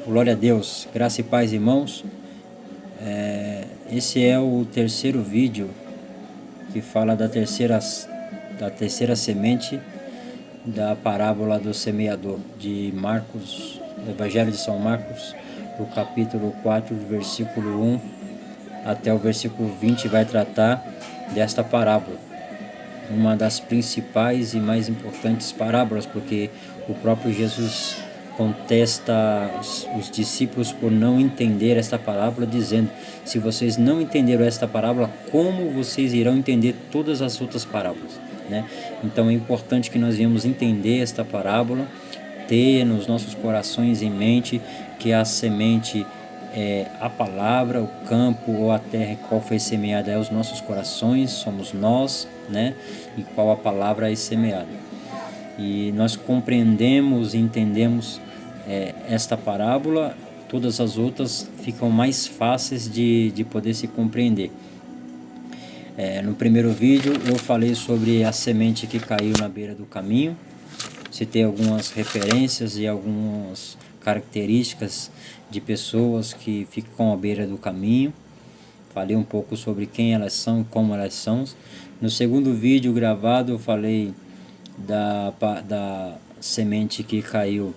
Glória a Deus, graça e paz, irmãos. Esse é o terceiro vídeo que fala da terceira semente da parábola do semeador de Marcos, Evangelho de São Marcos, o capítulo 4, versículo 1 até o versículo 20 vai tratar desta parábola. Uma das principais e mais importantes parábolas, porque o próprio Jesus contesta os discípulos por não entender esta parábola, dizendo: se vocês não entenderam esta parábola, como vocês irão entender todas as outras parábolas, né? Então é importante que nós venhamos entender esta parábola, ter nos nossos corações em mente que a semente é a palavra, o campo ou a terra qual foi semeada é os nossos corações, somos nós, né? E qual a palavra é semeada. E nós compreendemos e entendemos esta parábola, todas as outras ficam mais fáceis de poder se compreender. No primeiro vídeo eu falei sobre a semente que caiu na beira do caminho, citei algumas referências e algumas características de pessoas que ficam à beira do caminho. Falei um pouco sobre quem elas são e como elas são. No segundo vídeo gravado eu falei da semente que caiu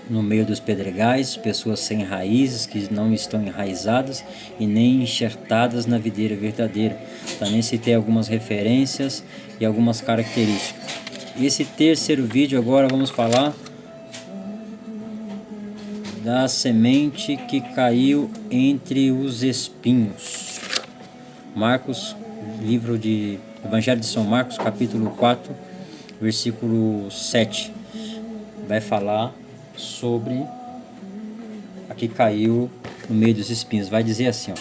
no meio dos pedregais, pessoas sem raízes, que não estão enraizadas e nem enxertadas na videira verdadeira. Também citei algumas referências e algumas características. Esse terceiro vídeo agora vamos falar da semente que caiu entre os espinhos. Marcos, livro de Evangelho de São Marcos, capítulo 4, versículo 7, vai falar sobre a que caiu no meio dos espinhos. Vai dizer assim, ó: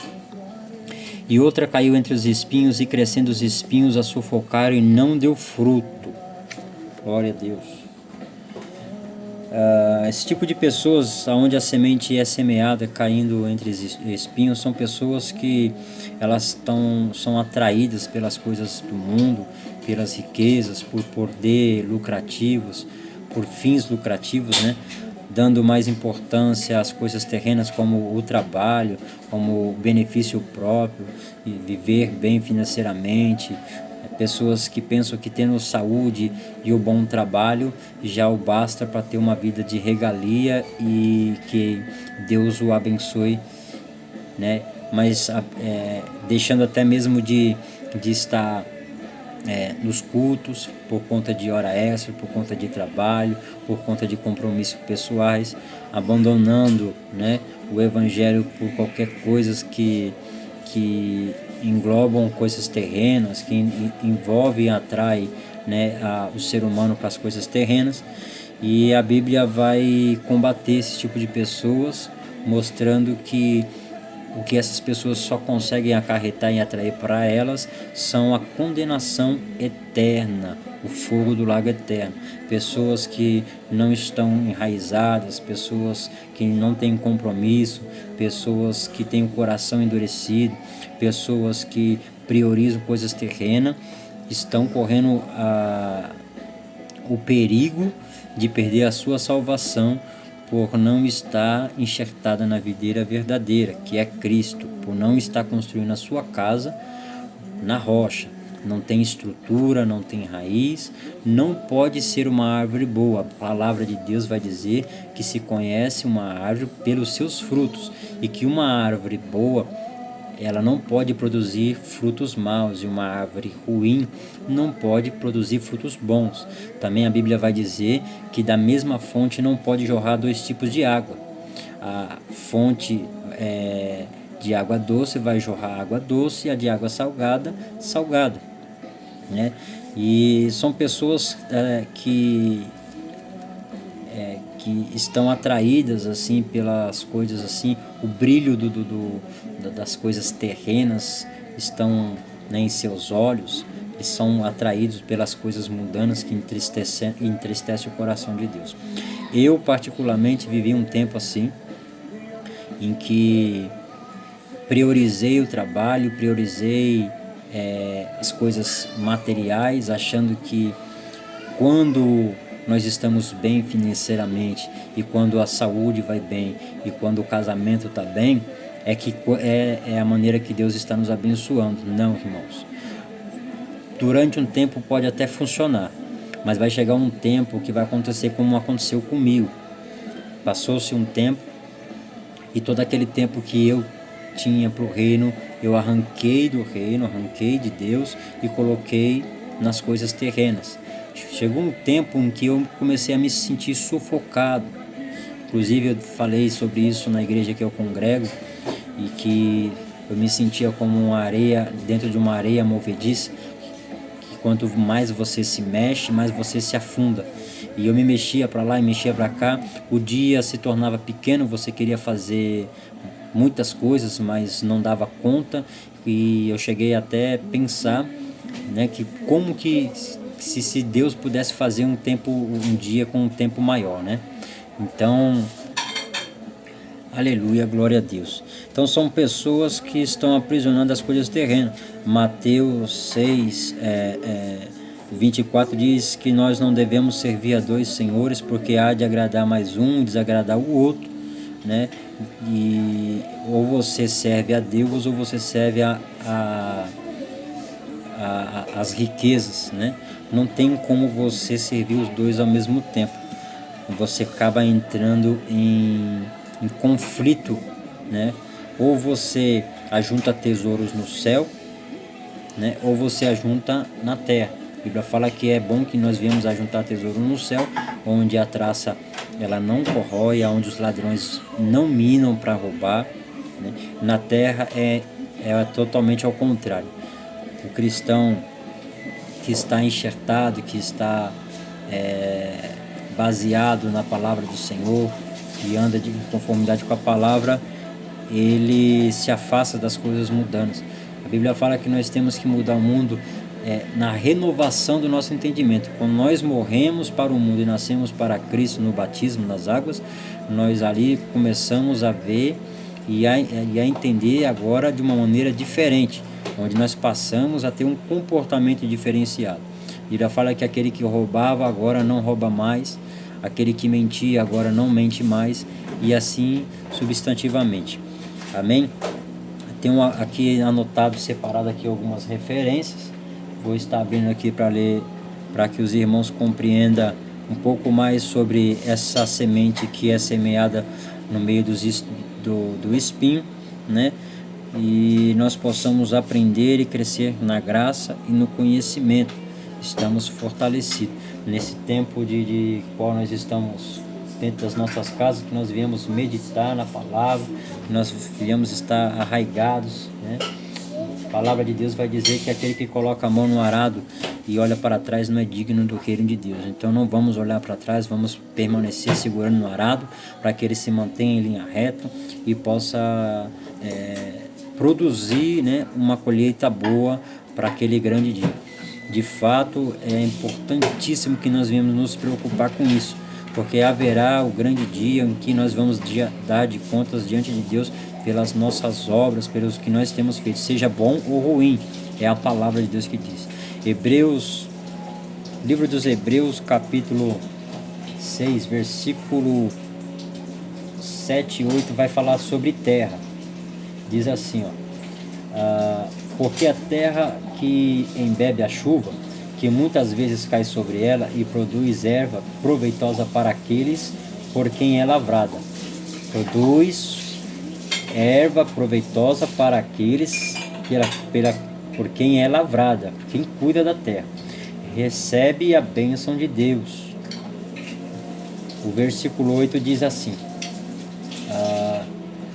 e outra caiu entre os espinhos, e crescendo os espinhos a sufocaram, e não deu fruto. Glória a Deus. Esse tipo de pessoas onde a semente é semeada caindo entre espinhos são pessoas que elas são atraídas pelas coisas do mundo, pelas riquezas, por poder lucrativos, por fins lucrativos, né? Dando mais importância às coisas terrenas, como o trabalho, como o benefício próprio, e viver bem financeiramente. Pessoas que pensam que tendo saúde e o bom trabalho já o basta para ter uma vida de regalia e que Deus o abençoe, né? Mas deixando até mesmo de estar nos cultos por conta de hora extra, por conta de trabalho, por conta de compromissos pessoais, abandonando, né, o evangelho por qualquer coisa que englobam coisas terrenas, que envolve e atrai, né, o ser humano para as coisas terrenas. E a Bíblia vai combater esse tipo de pessoas, mostrando que o que essas pessoas só conseguem acarretar e atrair para elas são a condenação eterna, o fogo do lago eterno. Pessoas que não estão enraizadas, pessoas que não têm compromisso, pessoas que têm o coração endurecido, pessoas que priorizam coisas terrenas, estão correndo o perigo de perder a sua salvação por não estar enxertada na videira verdadeira, que é Cristo, por não estar construindo a sua casa na rocha. Não tem estrutura, não tem raiz, não pode ser uma árvore boa. A palavra de Deus vai dizer que se conhece uma árvore pelos seus frutos, e que uma árvore boa, ela não pode produzir frutos maus, e uma árvore ruim não pode produzir frutos bons. Também a Bíblia vai dizer que da mesma fonte não pode jorrar dois tipos de água. A fonte de água doce vai jorrar água doce, e a de água salgada, salgada, né? E são pessoas que estão atraídas assim pelas coisas assim, o brilho das coisas terrenas estão, né, em seus olhos, e são atraídos pelas coisas mundanas que entristece o coração de Deus. Eu particularmente vivi um tempo assim, em que priorizei o trabalho, priorizei as coisas materiais, achando que quando nós estamos bem financeiramente, e quando a saúde vai bem, e quando o casamento está bem, é a maneira que Deus está nos abençoando. Não, irmãos. Durante um tempo pode até funcionar, mas vai chegar um tempo que vai acontecer como aconteceu comigo. Passou-se um tempo e todo aquele tempo que eu tinha para o reino, eu arranquei do reino, arranquei de Deus e coloquei nas coisas terrenas. Chegou um tempo em que eu comecei a me sentir sufocado. Inclusive eu falei sobre isso na igreja que eu congrego, e que eu me sentia como uma areia, dentro de uma areia movediça, que quanto mais você se mexe, mais você se afunda. E eu me mexia para lá e mexia para cá, o dia se tornava pequeno, você queria fazer muitas coisas, mas não dava conta, e eu cheguei até a pensar, né, que como que se Deus pudesse fazer um dia com um tempo maior, né? Então, aleluia, glória a Deus. Então são pessoas que estão aprisionadas às coisas terrenas. Mateus 6, 24 diz que nós não devemos servir a dois senhores, porque há de agradar mais um e desagradar o outro, né? E ou você serve a Deus ou você serve as riquezas, né? Não tem como você servir os dois ao mesmo tempo. Você acaba entrando em conflito, né? Ou você ajunta tesouros no céu, né? Ou você ajunta na terra. A Bíblia fala que é bom que nós viemos ajuntar tesouro no céu, onde a traça ela não corrói, onde os ladrões não minam para roubar, né? Na terra é totalmente ao contrário. O cristão que está enxertado, que está baseado na palavra do Senhor e anda de conformidade com a palavra, ele se afasta das coisas mundanas. A Bíblia fala que nós temos que mudar o mundo na renovação do nosso entendimento. Quando nós morremos para o mundo e nascemos para Cristo no batismo nas águas, nós ali começamos a ver e a entender agora de uma maneira diferente, onde nós passamos a ter um comportamento diferenciado. A Bíblia fala que aquele que roubava agora não rouba mais, aquele que mentia agora não mente mais, e assim substantivamente. Amém? Tenho aqui anotado, separado aqui algumas referências. Vou estar abrindo aqui para ler, para que os irmãos compreendam um pouco mais sobre essa semente que é semeada no meio do espinho, né? E nós possamos aprender e crescer na graça e no conhecimento. Estamos fortalecidos nesse tempo de qual nós estamos dentro das nossas casas, que nós viemos meditar na palavra, que nós viemos estar arraigados, né? A palavra de Deus vai dizer que aquele que coloca a mão no arado e olha para trás não é digno do reino de Deus. Então não vamos olhar para trás, vamos permanecer segurando no arado, para que ele se mantenha em linha reta e possa produzir, né, uma colheita boa para aquele grande dia. De fato, é importantíssimo que nós venhamos nos preocupar com isso, porque haverá o grande dia em que nós vamos dar de contas diante de Deus pelas nossas obras, pelos que nós temos feito, seja bom ou ruim. É a palavra de Deus que diz. Livro dos Hebreus, capítulo 6, versículo 7 e 8, vai falar sobre terra. Diz assim, porque a terra que embebe a chuva, que muitas vezes cai sobre ela e produz erva proveitosa para aqueles por quem é lavrada. Produz erva proveitosa para aqueles por quem é lavrada, quem cuida da terra. Recebe a bênção de Deus. O versículo 8 diz assim: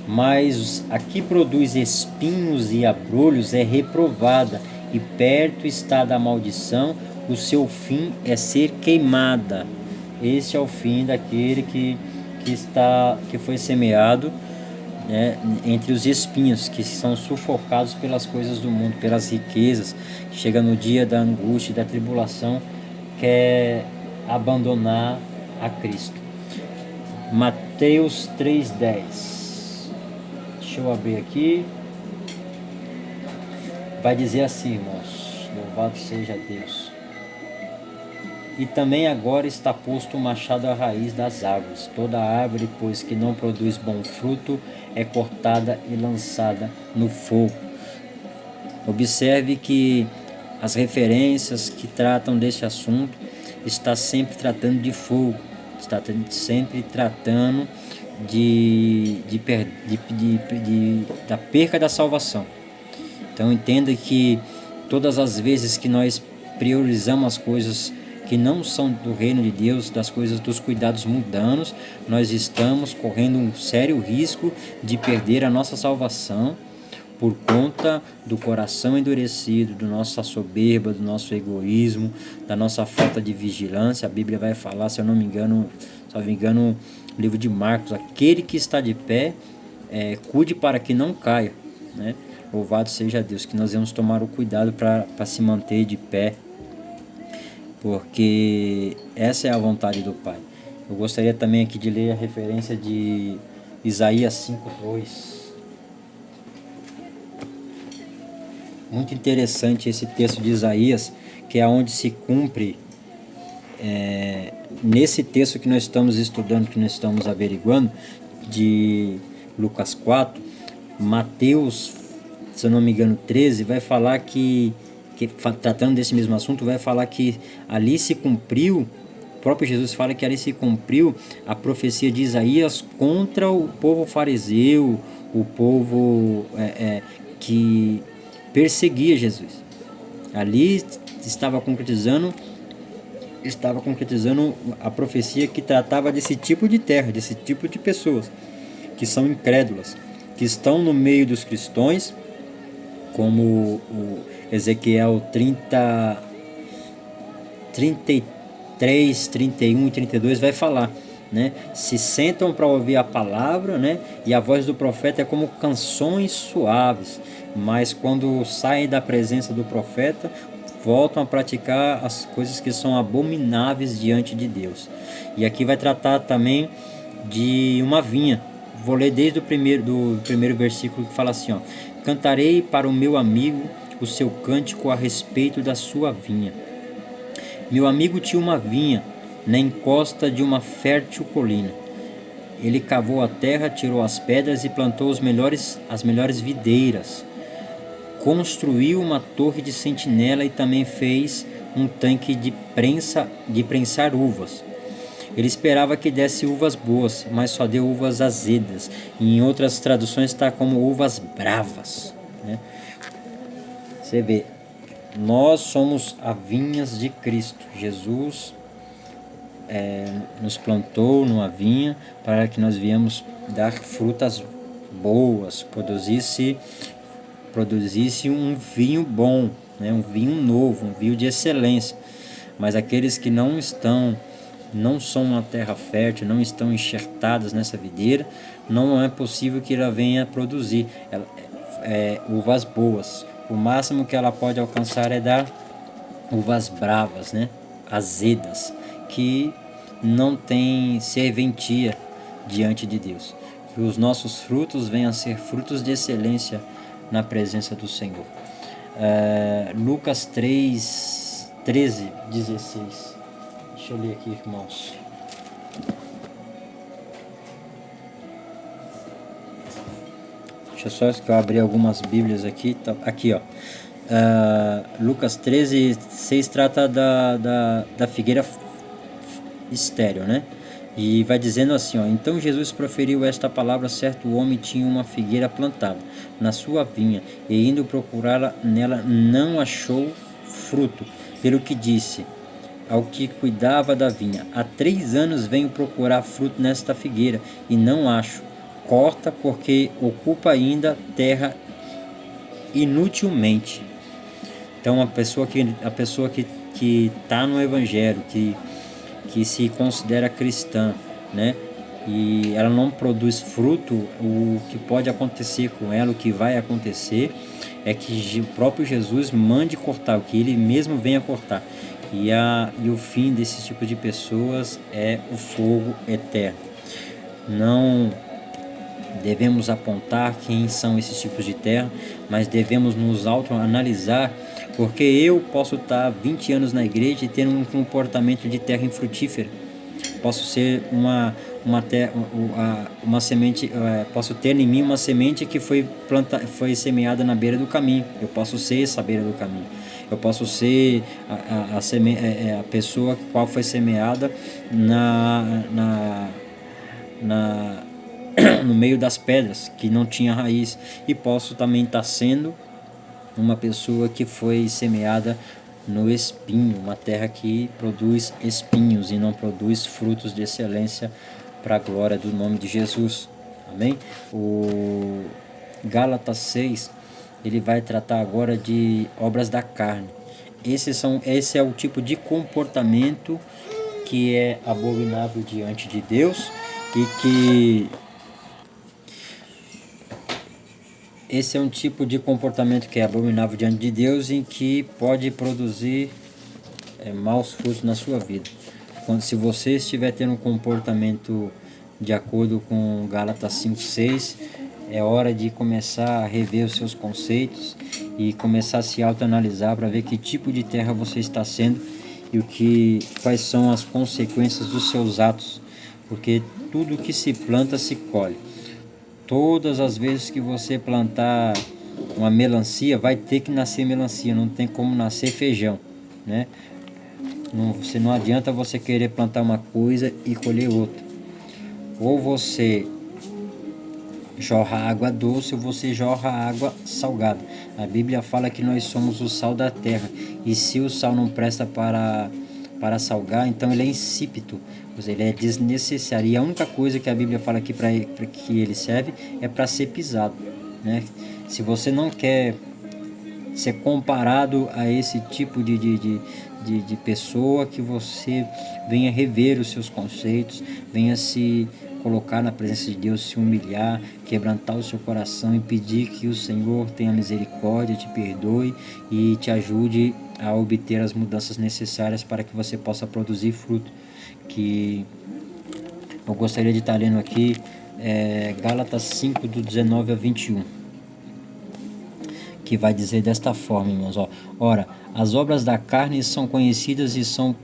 mas a que produz espinhos e abrolhos é reprovada, e perto está da maldição, o seu fim é ser queimada. Esse é o fim daquele que foi semeado, né, entre os espinhos, que são sufocados pelas coisas do mundo, pelas riquezas, que chega no dia da angústia e da tribulação, quer abandonar a Cristo. Mateus 3:10. Deixa eu abrir aqui. Vai dizer assim, irmãos, louvado seja Deus. E também agora está posto o machado à raiz das árvores. Toda árvore, pois, que não produz bom fruto, é cortada e lançada no fogo. Observe que as referências que tratam deste assunto está sempre tratando de fogo, está sempre tratando da perca da salvação. Então entenda que todas as vezes que nós priorizamos as coisas que não são do reino de Deus, das coisas dos cuidados mundanos, nós estamos correndo um sério risco de perder a nossa salvação por conta do coração endurecido, da nossa soberba, do nosso egoísmo, da nossa falta de vigilância. A Bíblia vai falar, se eu não me engano, no livro de Marcos, aquele que está de pé, cuide para que não caia, né? Louvado seja Deus, que nós devemos tomar o cuidado para se manter de pé, porque essa é a vontade do Pai. Eu gostaria também aqui de ler a referência de Isaías 5:2. Muito interessante esse texto de Isaías, que é onde se cumpre, nesse texto que nós estamos estudando, que nós estamos averiguando, de Lucas 4, Mateus, se eu não me engano, 13, vai falar que tratando desse mesmo assunto, vai falar que ali se cumpriu, o próprio Jesus fala que ali se cumpriu a profecia de Isaías contra o povo fariseu, o povo que perseguia Jesus. Ali estava concretizando a profecia que tratava desse tipo de terra, desse tipo de pessoas que são incrédulas, que estão no meio dos cristãos, como o Ezequiel 33, 31 e 32 vai falar, né? Se sentam para ouvir a palavra, né? E a voz do profeta é como canções suaves, mas quando saem da presença do profeta, voltam a praticar as coisas que são abomináveis diante de Deus. E aqui vai tratar também de uma vinha. Vou ler desde o primeiro versículo, que fala assim, ó: cantarei para o meu amigo o seu cântico a respeito da sua vinha. Meu amigo tinha uma vinha na encosta de uma fértil colina. Ele cavou a terra, tirou as pedras e plantou as melhores videiras. Construiu uma torre de sentinela e também fez um tanque de prensar uvas. Ele esperava que desse uvas boas, mas só deu uvas azedas. Em outras traduções está como uvas bravas, né? Você vê, nós somos as vinhas de Cristo. Jesus nos plantou numa vinha para que nós viemos dar frutas boas, produzisse um vinho bom, né? Um vinho novo, um vinho de excelência. Mas aqueles que não são uma terra fértil, não estão enxertadas nessa videira, não é possível que ela venha produzir uvas boas. O máximo que ela pode alcançar é dar uvas bravas, né? Azedas, que não tem serventia diante de Deus. Que os nossos frutos venham a ser frutos de excelência na presença do Senhor. Lucas 3, 13, 16. Deixa eu ler aqui, irmãos. Deixa só que eu abrir algumas bíblias aqui. Tá, aqui, ó. Lucas 13, 6 trata da figueira estéril, né? E vai dizendo assim, ó: então Jesus proferiu esta palavra: certo homem tinha uma figueira plantada na sua vinha, e indo procurá-la nela não achou fruto, pelo que disse ao que cuidava da vinha: há 3 anos venho procurar fruto nesta figueira e não acho. Corta, porque ocupa ainda terra inutilmente. Então a pessoa que está no evangelho, que se considera cristã, né? E ela não produz fruto, o que pode acontecer com ela, o que vai acontecer é que o próprio Jesus mande cortar, o que ele mesmo venha cortar. E o fim desse tipo de pessoas é o fogo eterno. devemos apontar quem são esses tipos de terra, mas devemos nos autoanalisar, porque eu posso estar 20 anos na igreja e ter um comportamento de terra infrutífera. Posso ser uma semente, posso ter em mim uma semente que foi semeada na beira do caminho. Eu posso ser essa beira do caminho. Eu posso ser a pessoa qual foi semeada no meio das pedras, que não tinha raiz. E posso também estar sendo uma pessoa que foi semeada no espinho, uma terra que produz espinhos e não produz frutos de excelência para a glória do nome de Jesus. Amém? O Gálatas 6, ele vai tratar agora de obras da carne. Esse é o tipo de comportamento que é abominável diante de Deus e que esse é um tipo de comportamento que é abominável diante de Deus e que pode produzir maus frutos na sua vida. Se você estiver tendo um comportamento de acordo com Gálatas 5:6, é hora de começar a rever os seus conceitos e começar a se autoanalisar para ver que tipo de terra você está sendo e quais são as consequências dos seus atos, porque tudo que se planta se colhe. Todas as vezes que você plantar uma melancia, vai ter que nascer melancia, não tem como nascer feijão, né? Não adianta você querer plantar uma coisa e colher outra. Ou você jorra água doce ou você jorra água salgada. A Bíblia fala que nós somos o sal da terra, e se o sal não presta para salgar, então ele é insípido, ele é desnecessário, e a única coisa que a Bíblia fala aqui para que ele serve é para ser pisado, né? Se você não quer ser comparado a esse tipo de pessoa, que você venha rever os seus conceitos, venha se colocar na presença de Deus, se humilhar, quebrantar o seu coração e pedir que o Senhor tenha misericórdia, te perdoe e te ajude a obter as mudanças necessárias para que você possa produzir fruto. Que eu gostaria de estar lendo aqui Gálatas 5, do 19 a 21, que vai dizer desta forma, irmãos. Ora, as obras da carne são conhecidas e são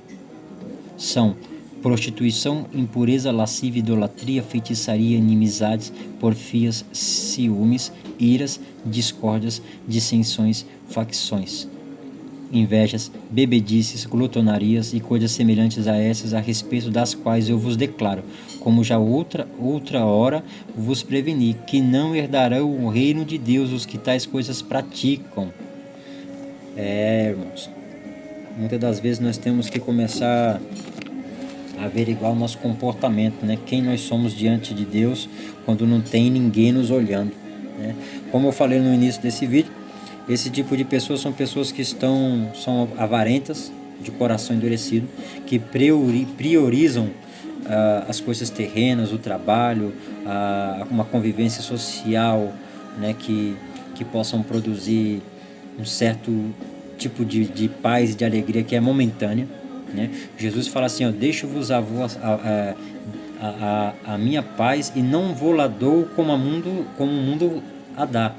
prostituição, impureza, lascívia, idolatria, feitiçaria, inimizades, porfias, ciúmes, iras, discórdias, dissensões, facções, invejas, bebedices, glutonarias e coisas semelhantes a essas, a respeito das quais eu vos declaro, como já outra hora vos preveni, que não herdarão o reino de Deus os que tais coisas praticam. Irmãos, muitas das vezes nós temos que começar a averiguar o nosso comportamento, né? Quem nós somos diante de Deus quando não tem ninguém nos olhando, né? Como eu falei no início desse vídeo, esse tipo de pessoas são pessoas que são avarentas, de coração endurecido, que priorizam as coisas terrenas, o trabalho, uma convivência social, né? Que possam produzir um certo tipo de paz e de alegria que é momentânea, né? Jesus fala assim, deixo-vos a minha paz e não vou lá dou como o mundo a dá,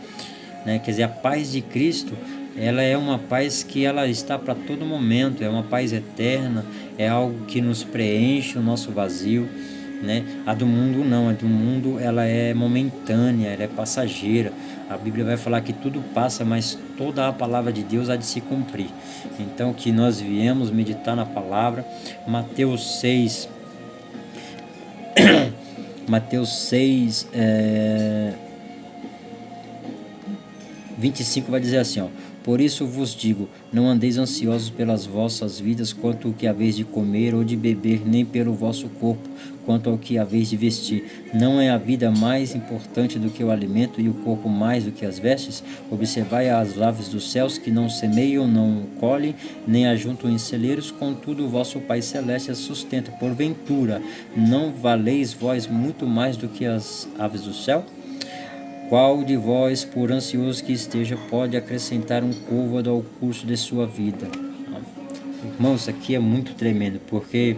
né? Quer dizer, a paz de Cristo, ela é uma paz que ela está para todo momento, é uma paz eterna, é algo que nos preenche o nosso vazio, né? A do mundo não, a do mundo ela é momentânea, ela é passageira. A Bíblia vai falar que tudo passa, mas toda a palavra de Deus há de se cumprir. Então que nós viemos meditar na palavra. Mateus 6 25 vai dizer assim, por isso vos digo, não andeis ansiosos pelas vossas vidas, quanto ao que haveis de comer ou de beber, nem pelo vosso corpo, quanto ao que haveis de vestir. Não é a vida mais importante do que o alimento, e o corpo mais do que as vestes? Observai as aves dos céus, que não semeiam, não colhem, nem ajuntam em celeiros, contudo o vosso Pai Celeste as sustenta. Porventura, não valeis vós muito mais do que as aves do céu? Qual de vós, por ansioso que esteja, pode acrescentar um côvado ao curso de sua vida? Irmãos, isso aqui é muito tremendo, porque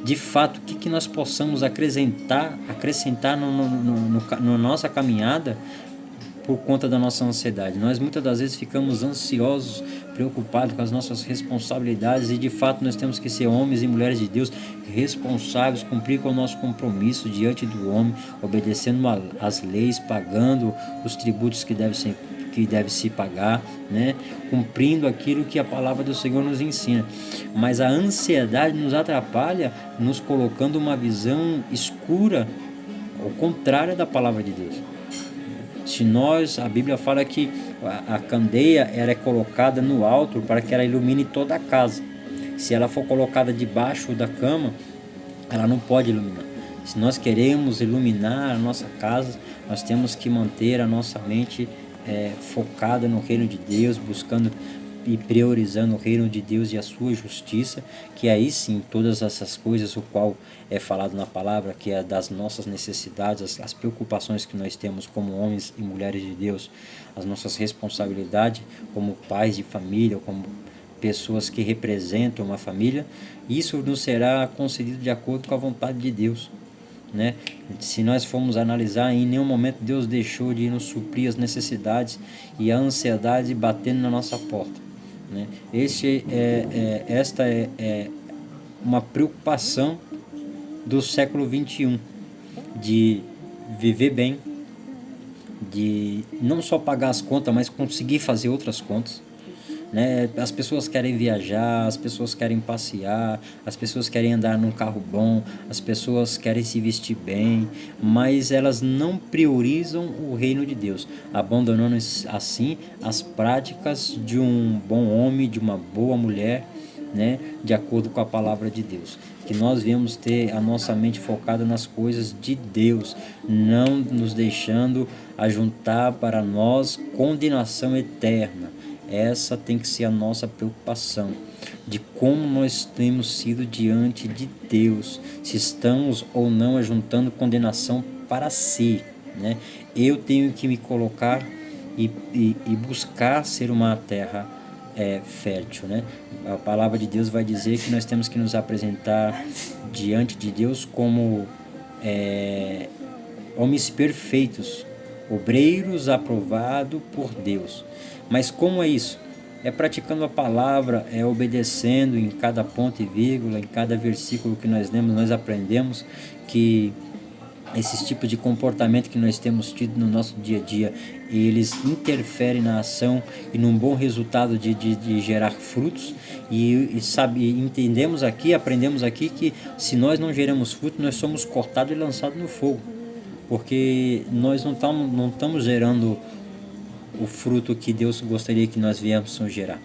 de fato, o que nós possamos acrescentar na nossa caminhada por conta da nossa ansiedade. Nós muitas das vezes ficamos ansiosos, preocupados com as nossas responsabilidades, e de fato nós temos que ser homens e mulheres de Deus responsáveis, cumprir com o nosso compromisso diante do homem, obedecendo às leis, pagando os tributos que deve se pagar, né? Cumprindo aquilo que a palavra do Senhor nos ensina. Mas a ansiedade nos atrapalha, nos colocando uma visão escura, ao contrário da palavra de Deus. A Bíblia fala que a candeia ela é colocada no alto para que ela ilumine toda a casa. Se ela for colocada debaixo da cama, ela não pode iluminar. Se nós queremos iluminar a nossa casa, nós temos que manter a nossa mente focada no reino de Deus, buscando e priorizando o reino de Deus e a sua justiça, que aí sim todas essas coisas, o qual é falado na palavra, que é das nossas necessidades, as preocupações que nós temos como homens e mulheres de Deus, as nossas responsabilidades como pais de família, como pessoas que representam uma família, isso nos será concedido de acordo com a vontade de Deus, né? Se nós formos analisar, em nenhum momento Deus deixou de nos suprir as necessidades e a ansiedade batendo na nossa porta, né? Esta é uma preocupação do século 21, de viver bem, de não só pagar as contas, mas conseguir fazer outras contas, né? As pessoas querem viajar, as pessoas querem passear, as pessoas querem andar num carro bom, as pessoas querem se vestir bem, mas elas não priorizam o reino de Deus, abandonando assim as práticas de um bom homem, de uma boa mulher, né? De acordo com a palavra de Deus. Que nós viemos ter a nossa mente focada nas coisas de Deus, não nos deixando ajuntar para nós condenação eterna. Essa tem que ser a nossa preocupação, de como nós temos sido diante de Deus, se estamos ou não ajuntando condenação para si, né? Eu tenho que me colocar e buscar ser uma terra fértil, né? A palavra de Deus vai dizer que nós temos que nos apresentar diante de Deus como homens perfeitos, obreiros aprovados por Deus. Mas como é isso? É praticando a palavra, é obedecendo em cada ponto e vírgula, em cada versículo que nós lemos, nós aprendemos que esses tipos de comportamento que nós temos tido no nosso dia a dia, eles interferem na ação e num bom resultado de gerar frutos, entendemos aqui, aprendemos aqui que se nós não geramos frutos, nós somos cortados e lançados no fogo, porque nós não estamos gerando o fruto que Deus gostaria que nós viéssemos gerar.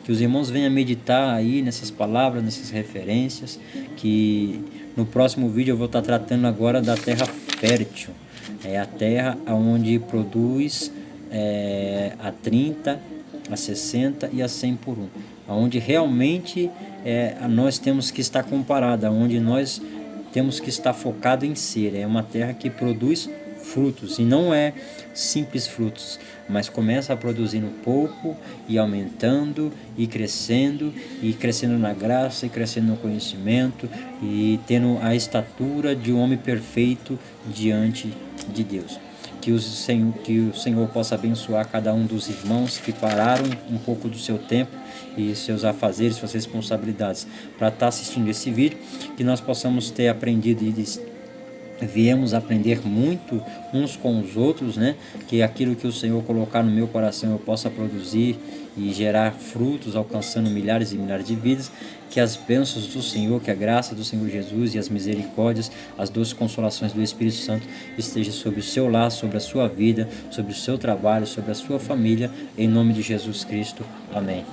Que os irmãos venham meditar aí nessas palavras, nessas referências, que no próximo vídeo eu vou estar tratando agora da terra fértil. É a terra onde produz a 30, a 60 e a 100 por 1. Onde realmente nós temos que estar comparado, onde nós temos que estar focado em ser. É uma terra que produz frutos, e não é simples frutos, mas começa a produzir um pouco e aumentando e crescendo na graça e crescendo no conhecimento e tendo a estatura de um homem perfeito diante de Deus. Que o Senhor possa abençoar cada um dos irmãos que pararam um pouco do seu tempo e seus afazeres, suas responsabilidades para estar assistindo esse vídeo, que nós possamos ter aprendido e viemos aprender muito uns com os outros, né? Que aquilo que o Senhor colocar no meu coração eu possa produzir e gerar frutos, alcançando milhares e milhares de vidas. Que as bênçãos do Senhor, que a graça do Senhor Jesus e as misericórdias, as doces consolações do Espírito Santo estejam sobre o seu lar, sobre a sua vida, sobre o seu trabalho, sobre a sua família, em nome de Jesus Cristo. Amém.